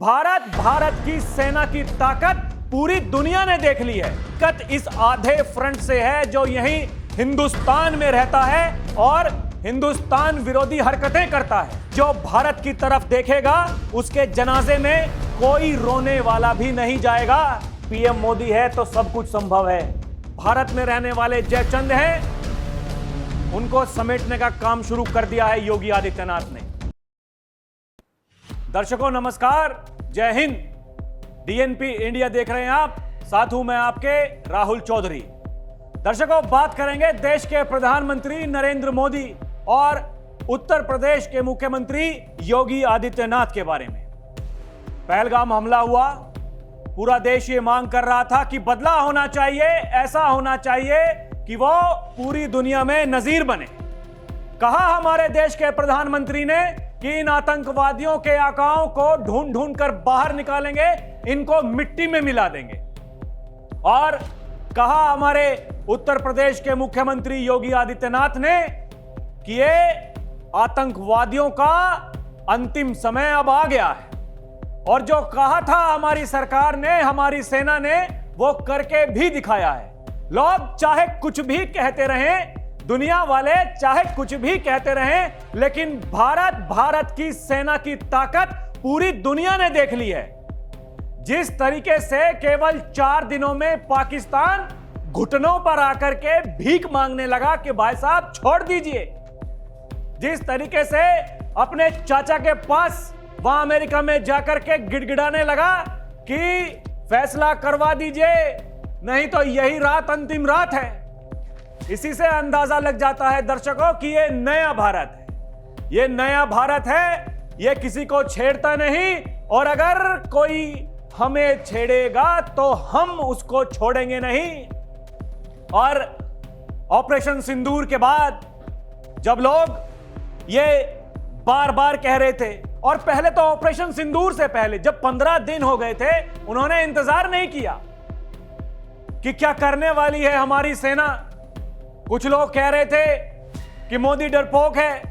भारत की सेना की ताकत पूरी दुनिया ने देख ली है। कत इस आधे फ्रंट से है जो यहीं हिंदुस्तान में रहता है और हिंदुस्तान विरोधी हरकतें करता है। जो भारत की तरफ देखेगा उसके जनाजे में कोई रोने वाला भी नहीं जाएगा। पीएम मोदी है तो सब कुछ संभव है। भारत में रहने वाले जयचंद हैं, उनको समेटने का काम शुरू कर दिया है योगी आदित्यनाथ ने। दर्शकों नमस्कार, जय हिंद। डीएनपी इंडिया देख रहे हैं आप, साथ हूं मैं आपके राहुल चौधरी। दर्शकों, बात करेंगे देश के प्रधानमंत्री नरेंद्र मोदी और उत्तर प्रदेश के मुख्यमंत्री योगी आदित्यनाथ के बारे में। पहलगाम हमला हुआ, पूरा देश ये मांग कर रहा था कि बदला होना चाहिए, ऐसा होना चाहिए कि वो पूरी दुनिया में नजीर बने। कहा हमारे देश के प्रधानमंत्री ने कि इन आतंकवादियों के आकाओं को ढूंढ ढूंढ कर बाहर निकालेंगे, इनको मिट्टी में मिला देंगे। और कहा हमारे उत्तर प्रदेश के मुख्यमंत्री योगी आदित्यनाथ ने कि ये आतंकवादियों का अंतिम समय अब आ गया है। और जो कहा था हमारी सरकार ने, हमारी सेना ने, वो करके भी दिखाया है। लोग चाहे कुछ भी कहते रहें, दुनिया वाले चाहे कुछ भी कहते रहें, लेकिन भारत की सेना की ताकत पूरी दुनिया ने देख ली है। जिस तरीके से केवल 4 दिनों में पाकिस्तान घुटनों पर आकर के भीख मांगने लगा कि भाई साहब छोड़ दीजिए, जिस तरीके से अपने चाचा के पास वहां अमेरिका में जाकर के गिड़गिड़ाने लगा कि फैसला करवा दीजिए, नहीं तो यही रात अंतिम रात है। इसी से अंदाजा लग जाता है दर्शकों कि ये नया भारत है। ये नया भारत है, ये किसी को छेड़ता नहीं, और अगर कोई हमें छेड़ेगा तो हम उसको छोड़ेंगे नहीं। और ऑपरेशन सिंदूर के बाद जब लोग ये बार बार कह रहे थे, और पहले तो ऑपरेशन सिंदूर से पहले जब 15 दिन हो गए थे, उन्होंने इंतजार नहीं किया कि क्या करने वाली है हमारी सेना। कुछ लोग कह रहे थे कि मोदी डरपोक है,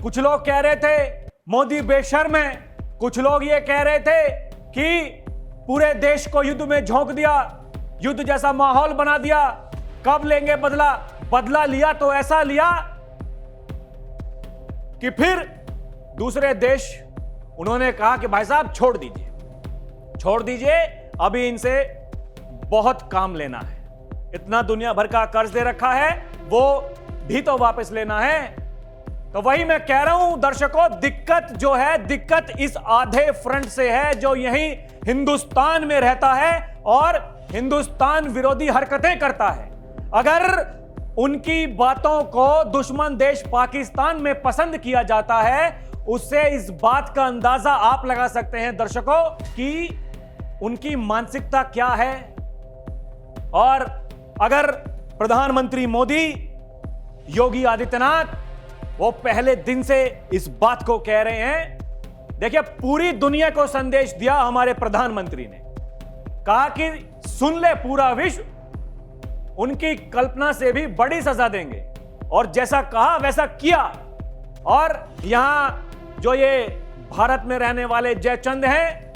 कुछ लोग कह रहे थे मोदी बेशर्म है, कुछ लोग ये कह रहे थे कि पूरे देश को युद्ध में झोंक दिया, युद्ध जैसा माहौल बना दिया, कब लेंगे बदला। बदला लिया तो ऐसा लिया कि फिर दूसरे देश उन्होंने कहा कि भाई साहब छोड़ दीजिए, अभी इनसे बहुत काम लेना है। इतना दुनिया भर का कर्ज दे रखा है, वो भी तो वापस लेना है। तो वही मैं कह रहा हूं दर्शकों, दिक्कत जो है, दिक्कत इस आधे फ्रंट से है जो यहीं हिंदुस्तान में रहता है और हिंदुस्तान विरोधी हरकतें करता है। अगर उनकी बातों को दुश्मन देश पाकिस्तान में पसंद किया जाता है, उससे इस बात का अंदाजा आप लगा सकते हैं दर्शकों कि उनकी मानसिकता क्या है। और अगर प्रधानमंत्री मोदी योगी आदित्यनाथ वो पहले दिन से इस बात को कह रहे हैं, देखिए पूरी दुनिया को संदेश दिया हमारे प्रधानमंत्री ने, कहा कि सुन ले पूरा विश्व, उनकी कल्पना से भी बड़ी सजा देंगे। और जैसा कहा वैसा किया। और यहां जो ये भारत में रहने वाले जयचंद हैं,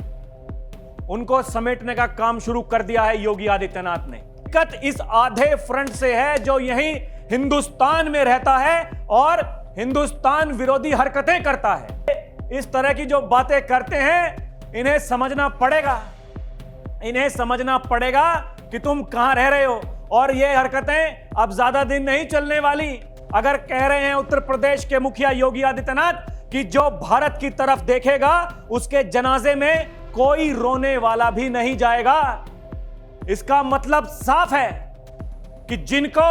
उनको समेटने का काम शुरू कर दिया है योगी आदित्यनाथ ने। कत इस आधे फ्रंट से है जो यहीं हिंदुस्तान में रहता है और हिंदुस्तान विरोधी हरकतें करता है। इस तरह की जो बातें करते हैं, इन्हें समझना पड़ेगा कि तुम कहां रह रहे हो। और ये हरकतें अब ज्यादा दिन नहीं चलने वाली। अगर कह रहे हैं उत्तर प्रदेश के मुखिया योगी आदित्यनाथ कि जो भारत की तरफ देखेगा उसके जनाजे में कोई रोने वाला भी नहीं जाएगा, इसका मतलब साफ है कि जिनको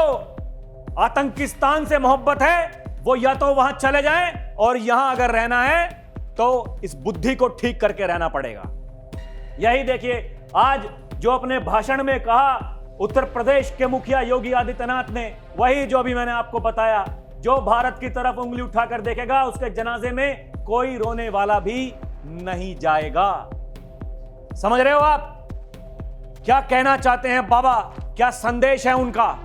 आतंकिस्तान से मोहब्बत है वो या तो वहां चले जाएं, और यहां अगर रहना है तो इस बुद्धि को ठीक करके रहना पड़ेगा। यही देखिए आज जो अपने भाषण में कहा उत्तर प्रदेश के मुखिया योगी आदित्यनाथ ने, वही जो अभी मैंने आपको बताया, जो भारत की तरफ उंगली उठाकर देखेगा उसके जनाजे में कोई रोने वाला भी नहीं जाएगा। समझ रहे हो आप क्या कहना चाहते हैं बाबा, क्या संदेश है उनका।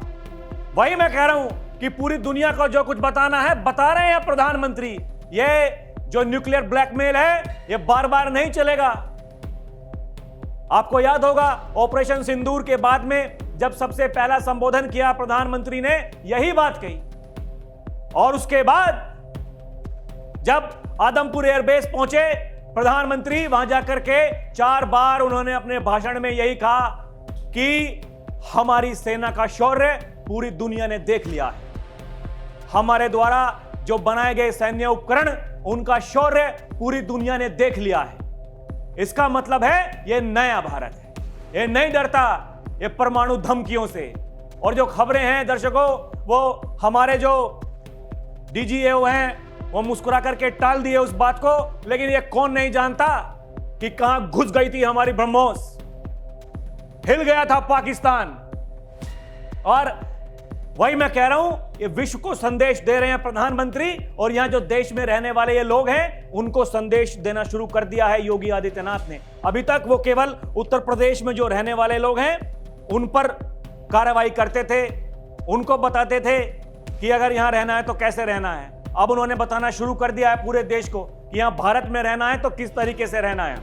वही मैं कह रहा हूं कि पूरी दुनिया को जो कुछ बताना है बता रहे हैं प्रधानमंत्री। ये जो न्यूक्लियर ब्लैकमेल है ये बार बार नहीं चलेगा। आपको याद होगा ऑपरेशन सिंदूर के बाद में जब सबसे पहला संबोधन किया प्रधानमंत्री ने यही बात कही, और उसके बाद जब आदमपुर एयरबेस पहुंचे प्रधानमंत्री, वहां जाकर के 4 बार उन्होंने अपने भाषण में यही कहा कि हमारी सेना का शौर्य पूरी दुनिया ने देख लिया है, हमारे द्वारा जो बनाए गए सैन्य उपकरण उनका शौर्य पूरी दुनिया ने देख लिया है। इसका मतलब है यह नया भारत है, यह नहीं डरता ये परमाणु धमकियों से। और जो खबरें हैं दर्शकों, वो हमारे जो डीजीएओ हैं वो मुस्कुरा करके टाल दिए उस बात को, लेकिन ये कौन नहीं जानता कि कहां घुस गई थी हमारी ब्रह्मोस। हिल गया था पाकिस्तान। और वही मैं कह रहा हूं, ये विश्व को संदेश दे रहे हैं प्रधानमंत्री, और यहां जो देश में रहने वाले ये लोग हैं उनको संदेश देना शुरू कर दिया है योगी आदित्यनाथ ने। अभी तक वो केवल उत्तर प्रदेश में जो रहने वाले लोग हैं उन पर कार्रवाई करते थे, उनको बताते थे कि अगर यहां रहना है तो कैसे रहना है। अब उन्होंने बताना शुरू कर दिया है पूरे देश को कि यहां भारत में रहना है तो किस तरीके से रहना है।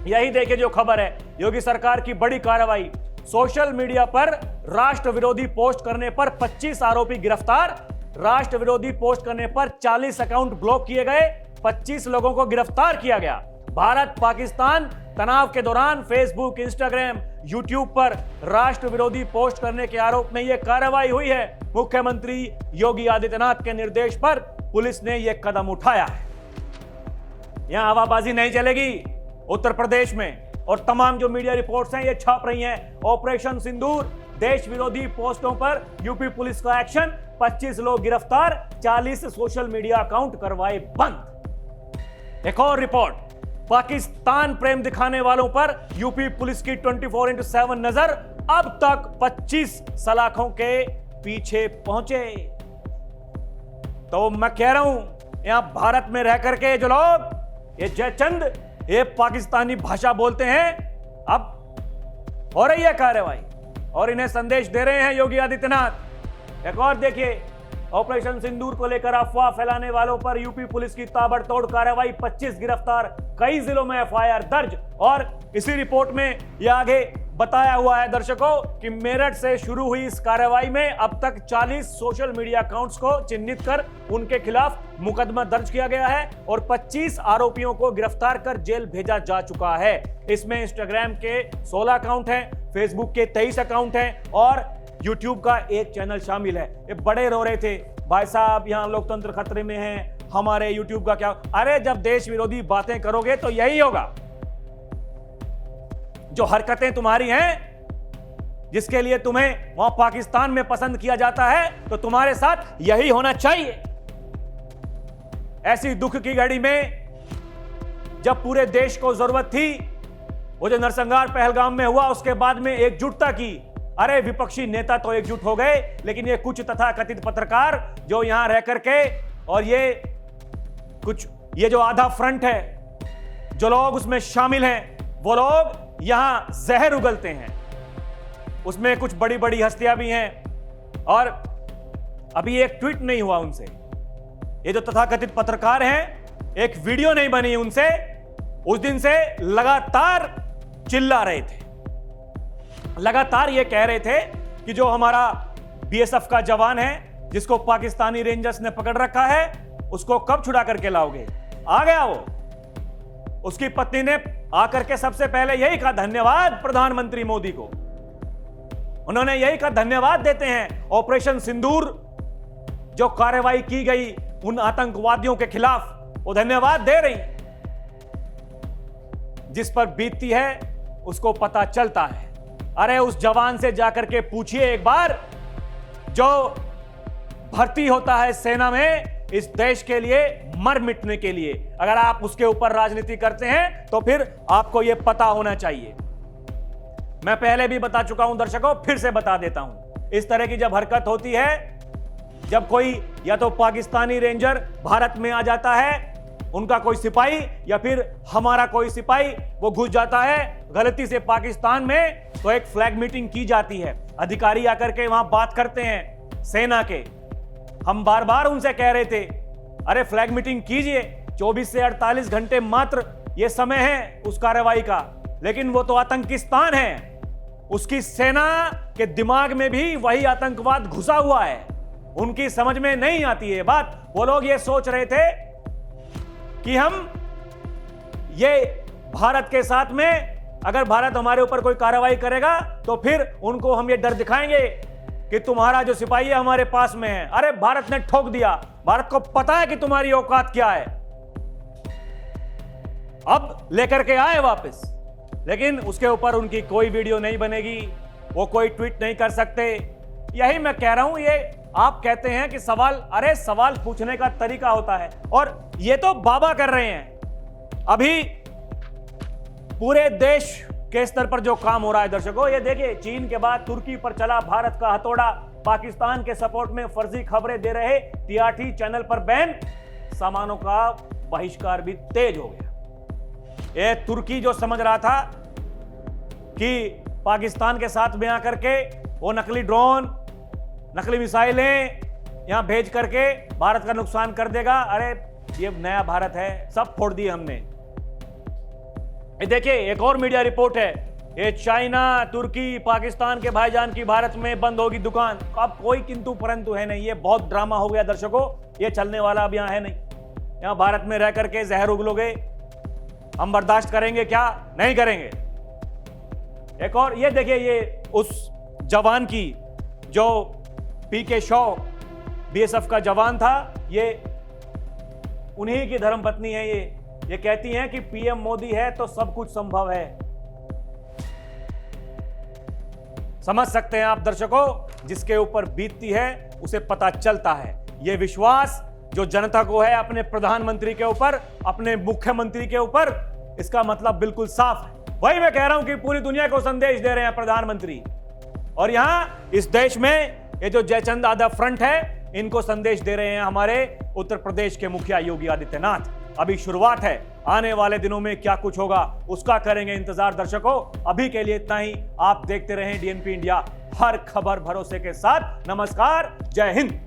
यही देखिए जो खबर है, योगी सरकार की बड़ी कार्रवाई। सोशल मीडिया पर राष्ट्र विरोधी पोस्ट करने पर 25 आरोपी गिरफ्तार। राष्ट्र विरोधी पोस्ट करने पर 40 अकाउंट ब्लॉक किए गए, 25 लोगों को गिरफ्तार किया गया। भारत पाकिस्तान तनाव के दौरान फेसबुक, इंस्टाग्राम, यूट्यूब पर राष्ट्र विरोधी पोस्ट करने के आरोप में यह कार्रवाई हुई है। मुख्यमंत्री योगी आदित्यनाथ के निर्देश पर पुलिस ने यह कदम उठाया है। यहां हवाबाजी नहीं चलेगी उत्तर प्रदेश में, और तमाम जो मीडिया रिपोर्ट्स हैं ये छाप रही हैं। ऑपरेशन सिंदूर, देश विरोधी पोस्टों पर यूपी पुलिस का एक्शन, 25 लोग गिरफ्तार, 40 सोशल मीडिया अकाउंट करवाए बंद। एक और रिपोर्ट, पाकिस्तान प्रेम दिखाने वालों पर यूपी पुलिस की 24/7 नजर, अब तक 25 सलाखों के पीछे पहुंचे। तो मैं कह रहा हूं यहां भारत में रह करके जो लोग ये जयचंद ये पाकिस्तानी भाषा बोलते हैं, अब हो रही है कार्रवाई और इन्हें संदेश दे रहे हैं योगी आदित्यनाथ। एक और देखिए, ऑपरेशन सिंदूर को लेकर अफवाह फैलाने वालों पर यूपी पुलिस की ताबड़तोड़ कार्रवाई, 25 गिरफ्तार, कई जिलों में एफआईआर दर्ज। और इसी रिपोर्ट में यह आगे बताया हुआ है दर्शकों कि मेरठ से शुरू हुई इस कार्रवाई में अब तक 40 सोशल मीडिया अकाउंट्स को चिन्हित कर उनके खिलाफ मुकदमा दर्ज किया गया है और 25 आरोपियों को गिरफ्तार कर जेल भेजा जा चुका है। इसमें इंस्टाग्राम के 16 अकाउंट हैं, फेसबुक के 23 अकाउंट हैं और यूट्यूब का एक चैनल शामिल है। ये बड़े रो रहे थे, भाई साहब यहां लोकतंत्र खतरे में है, हमारे यूट्यूब का क्या। अरे जब देश विरोधी बातें करोगे तो यही होगा। जो हरकतें तुम्हारी हैं, जिसके लिए तुम्हें वहां पाकिस्तान में पसंद किया जाता है, तो तुम्हारे साथ यही होना चाहिए। ऐसी दुख की घड़ी में जब पूरे देश को जरूरत थी, वो जो नरसंहार पहलगाम में हुआ उसके बाद में एकजुटता की। अरे विपक्षी नेता तो एकजुट हो गए, लेकिन ये कुछ तथाकथित पत्रकार जो यहां रह करके और ये जो आधा फ्रंट है, जो लोग उसमें शामिल हैं, वो लोग यहां जहर उगलते हैं। उसमें कुछ बड़ी बड़ी हस्तियां भी हैं और अभी एक ट्वीट नहीं हुआ उनसे। ये जो तथाकथित पत्रकार हैं, एक वीडियो नहीं बनी उनसे, उस दिन से लगातार चिल्ला रहे थे, लगातार ये कह रहे थे कि जो हमारा बीएसएफ का जवान है जिसको पाकिस्तानी रेंजर्स ने पकड़ रखा है, उसको कब छुड़ा करके लाओगे। आ गया वो, उसकी पत्नी ने आकर के सबसे पहले यही कहा धन्यवाद प्रधानमंत्री मोदी को। उन्होंने यही कहा धन्यवाद देते हैं ऑपरेशन सिंदूर जो कार्रवाई की गई उन आतंकवादियों के खिलाफ, वो धन्यवाद दे रही। जिस पर बीतती है उसको पता चलता है। अरे उस जवान से जाकर के पूछिए एक बार, जो भर्ती होता है सेना में इस देश के लिए, मर मिटने के लिए। अगर आप उसके ऊपर राजनीति करते हैं तो फिर आपको यह पता होना चाहिए। मैं पहले भी बता चुका हूं दर्शकों, फिर से बता देता हूं। इस तरह की जब हरकत होती है, जब कोई या तो पाकिस्तानी रेंजर भारत में आ जाता है, उनका कोई सिपाही या फिर हमारा कोई सिपाही वो घुस जाता है गलती से पाकिस्तान में, तो एक फ्लैग मीटिंग की जाती है। अधिकारी आकर के वहां बात करते हैं सेना के। हम बार बार उनसे कह रहे थे अरे फ्लैग मीटिंग कीजिए, 24 से 48 घंटे मात्र ये समय है उस कार्रवाई का। लेकिन वो तो आतंकिस्तान है, उसकी सेना के दिमाग में भी वही आतंकवाद घुसा हुआ है। उनकी समझ में नहीं आती है बात। वो लोग ये सोच रहे थे कि हम ये भारत के साथ में, अगर भारत हमारे ऊपर कोई कार्रवाई करेगा तो फिर उनको हम ये डर दिखाएंगे कि तुम्हारा जो सिपाही है हमारे पास में है। अरे भारत ने ठोक दिया, भारत को पता है कि तुम्हारी औकात क्या है, अब लेकर के आए वापस। लेकिन उसके ऊपर उनकी कोई वीडियो नहीं बनेगी, वो कोई ट्वीट नहीं कर सकते। यही मैं कह रहा हूं, ये आप कहते हैं कि सवाल, अरे सवाल पूछने का तरीका होता है, और ये तो बाबा कर रहे हैं। अभी पूरे देश के स्तर पर जो काम हो रहा है दर्शकों, ये देखिए, चीन के बाद तुर्की पर चला भारत का हथौड़ा, पाकिस्तान के सपोर्ट में फर्जी खबरें दे रहे टीआरटी चैनल पर बैन, सामानों का बहिष्कार भी तेज हो गया। ये तुर्की जो समझ रहा था कि पाकिस्तान के साथ में आकर के वो नकली ड्रोन, नकली मिसाइलें यहां भेज करके भारत का नुकसान कर देगा, अरे ये नया भारत है, सब फोड़ दिए हमने। ये देखिए, एक और मीडिया रिपोर्ट है, ये चाइना, तुर्की, पाकिस्तान के भाईजान की भारत में बंद होगी दुकान। अब कोई किंतु परंतु है नहीं, ये बहुत ड्रामा हो गया दर्शकों, ये चलने वाला अब यहां है नहीं। यहां भारत में रह करके जहर उगलोगे, हम बर्दाश्त करेंगे क्या? नहीं करेंगे। एक और ये देखिए, ये उस जवान की जो पीके शॉ बीएसएफ का जवान था, ये उन्हीं की धर्मपत्नी है। ये कहती हैं कि पीएम मोदी है तो सब कुछ संभव है। समझ सकते हैं आप दर्शकों, जिसके ऊपर बीतती है उसे पता चलता है। यह विश्वास जो जनता को है अपने प्रधानमंत्री के ऊपर, अपने मुख्यमंत्री के ऊपर, इसका मतलब बिल्कुल साफ है। वही मैं कह रहा हूं कि पूरी दुनिया को संदेश दे रहे हैं प्रधानमंत्री, और यहां इस देश में ये जो जयचंद यादव फ्रंट है, इनको संदेश दे रहे हैं हमारे उत्तर प्रदेश के मुखिया योगी आदित्यनाथ। अभी शुरुआत है, आने वाले दिनों में क्या कुछ होगा उसका करेंगे इंतजार दर्शकों। अभी के लिए इतना ही, आप देखते रहें डीएनपी इंडिया, हर खबर भरोसे के साथ। नमस्कार, जय हिंद।